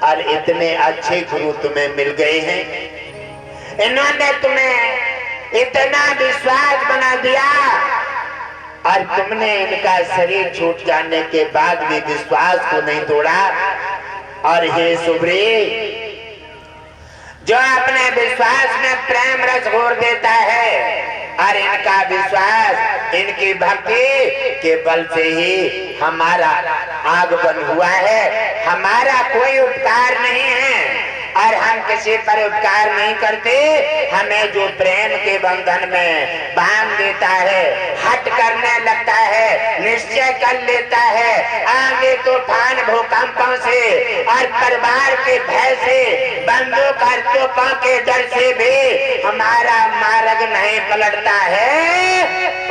और इतने अच्छे गुरु तुम्हें मिल गए हैं, इन्होंने तुम्हें इतना विश्वास बना दिया और तुमने इनका शरीर छूट जाने के बाद भी विश्वास को नहीं तोड़ा। और हे सुब्री, जो अपने विश्वास में प्रेम रस घोर देता है और इनका विश्वास, इनकी भक्ति के बल से ही हमारा आगमन हुआ है। हमारा कोई उपकार नहीं है और हम किसी पर उपकार नहीं करते। हमें जो प्रेम के बंधन में बांध देता है, हट करने लगता है, निश्चय कर लेता है, आगे तूफान भूकंपों से और परिवार के भय से, बंदूक और तोपों के डर से भी हमारा मार्ग नहीं पलटता है,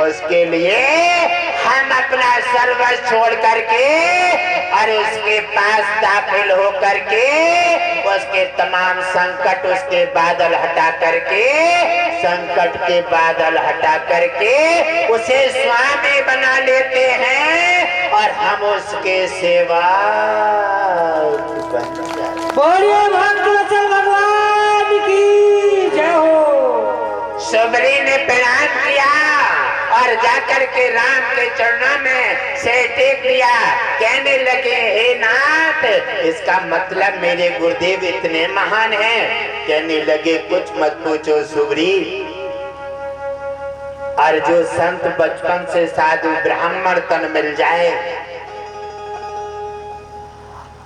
उसके लिए हम अपना सर्वस्व छोड़ करके और उसके पास दाखिल हो करके उसके तमाम संकट, उसके बादल हटा करके, संकट के बादल हटा करके उसे स्वामी बना लेते हैं और हम उसके सेवा बन जाते। बोलिए भक्तवत्सल भगवान की जय हो। सुबरी ने प्रणाम किया और जाकर के राम के चरणों में से टेक दिया। कहने लगे, हे नाथ, इसका मतलब मेरे गुरुदेव इतने महान हैं। कहने लगे, कुछ मत पूछो सुबरी, और जो संत बचपन से साधु ब्राह्मण तन मिल जाए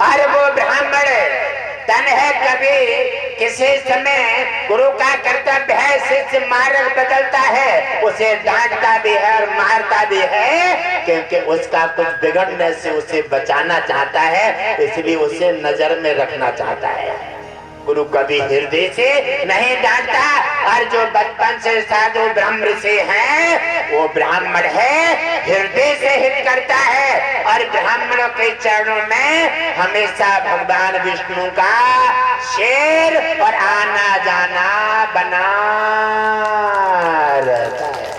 और वो ब्राह्मण तन है, कभी किसी समय गुरु का कर्तव्य है, शिष्य मार्ग बदलता है, उसे डांटता भी है और मारता भी है, क्योंकि उसका कुछ बिगड़ने से उसे बचाना चाहता है, इसलिए उसे नजर में रखना चाहता है। गुरु कभी हृदय से नहीं डांटता और जो बचपन से साधु ब्रह्म से है वो ब्राह्मण है, हृदय से हित करता है और ब्राह्मणों के चरणों में हमेशा भगवान विष्णु का शेर और आना जाना बना रहता है।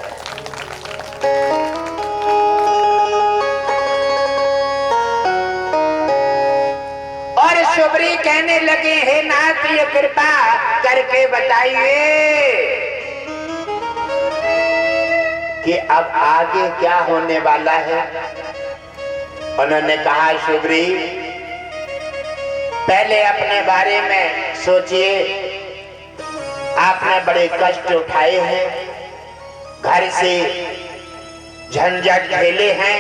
सुबरी कहने लगे, हे नाथ, ये कृपा करके बताइए कि अब आगे क्या होने वाला है। उन्होंने कहा, सुबरी, पहले अपने बारे में सोचिए। आपने बड़े कष्ट उठाए हैं, घर से झंझट झेले हैं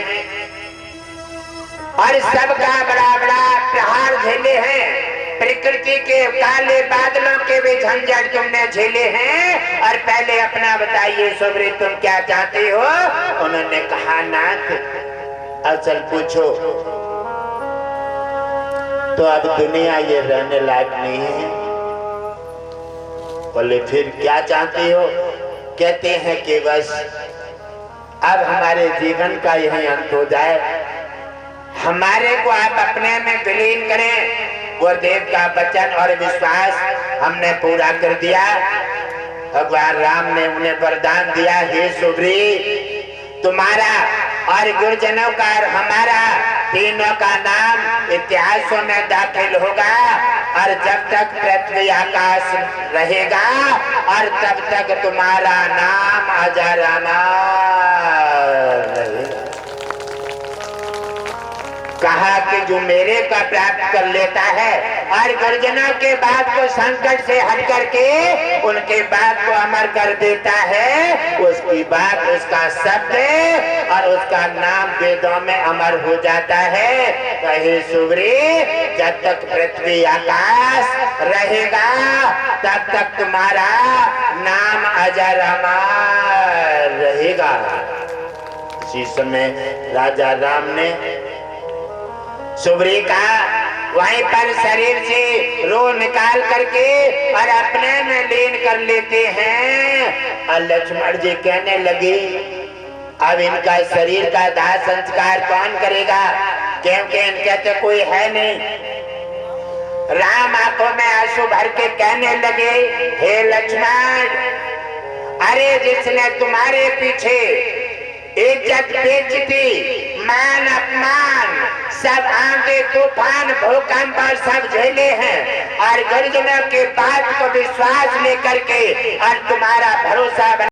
और सबका बड़ा बड़ा प्रहार झेले हैं, प्रकृति के काले बादलों के भी झंझट तुमने झेले हैं, और पहले अपना बताइए सुब्री, तुम क्या चाहते हो। उन्होंने कहा, नाथ, असल पूछो तो अब दुनिया ये रहने लायक नहीं है। बोले, फिर क्या चाहते हो। कहते हैं कि बस अब हमारे जीवन का यही अंत हो जाए, हमारे को आप अपने में विलीन करें। वो देव का वचन और विश्वास हमने पूरा कर दिया। भगवान राम ने उन्हें वरदान दिया, हे सुब्री, तुम्हारा और गुरुजनों का और हमारा तीनों का नाम इतिहासों में दाखिल होगा और जब तक पृथ्वी आकाश रहेगा और तब तक तुम्हारा नाम अजरामर रहेगा। कहा कि जो मेरे का प्राप्त कर लेता है और गुरुजनों के बात को संकट से हट करके उनके बात को अमर कर देता है, उसकी बात, उसका शब्द और उसका नाम वेदों में अमर हो जाता है। कहे सुब्री, जब तक पृथ्वी आकाश रहेगा तब तक तुम्हारा नाम अजर अमर रहेगा। इसी समय राजा राम ने सुब्री का वहीं पर शरीर से रो निकाल करके और अपने में लीन कर लेते हैं। और लक्ष्मण जी कहने लगे, अब इनका शरीर का दाह संस्कार कौन करेगा, क्योंकि इनके तो कोई है नहीं। राम आंखों में आंसू भर के कहने लगे, हे लक्ष्मण, अरे जिसने तुम्हारे पीछे इज्जत बेच दी, मान अपमान सब आंधी तूफान भूकंप और सब झेले हैं, और गुरुजनों के बात को विश्वास लेकर के और तुम्हारा भरोसा